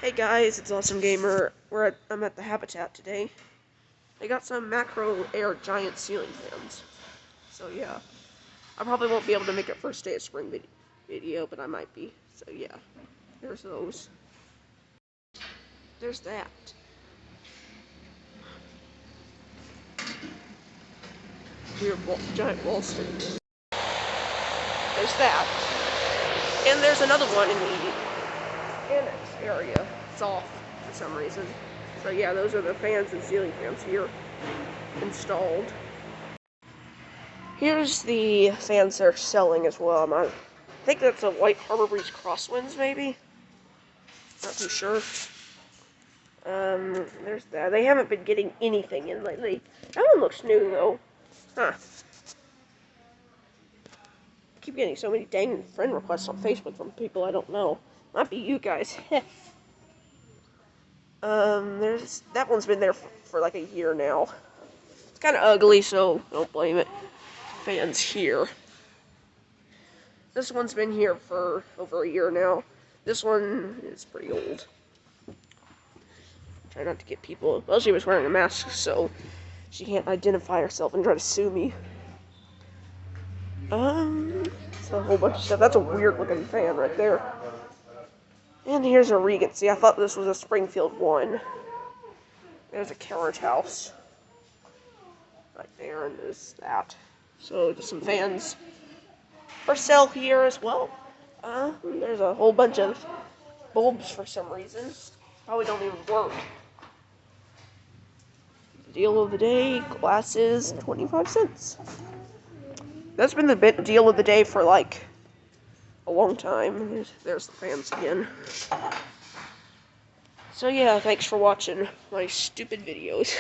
Hey guys, it's Awesome Gamer. I'm at the Habitat today. They got some macro air giant ceiling fans. So yeah, I probably won't be able to make it first day of spring video, but I might be. So yeah, there's those. There's that. Weird giant wall stick. There's that. And there's another one in the annex area. It's off for some reason. So yeah, those are the fans and ceiling fans here installed. Here's the fans they're selling as well. I think that's a White Harbor Breeze Crosswinds, maybe? Not too sure. There's that. They haven't been getting anything in lately. That one looks new, though. Huh. I keep getting so many dang friend requests on Facebook from people I don't know. Might be you guys. There's... That one's been there for like a year now. It's kind of ugly, so don't blame it. Fans here. This one's been here for over a year now. This one is pretty old. Try not to get people... Well, she was wearing a mask, so she can't identify herself and try to sue me. It's a whole bunch of stuff. That's a weird-looking fan right there. And here's a Regency. I thought this was a Springfield one. There's a carriage house. Right there, and there's that. So, just some fans for sale here as well. There's a whole bunch of bulbs for some reason. Probably don't even work. Deal of the day, glasses, 25 cents. That's been the deal of the day for like a long time. There's the fans again. So yeah, thanks for watching my stupid videos.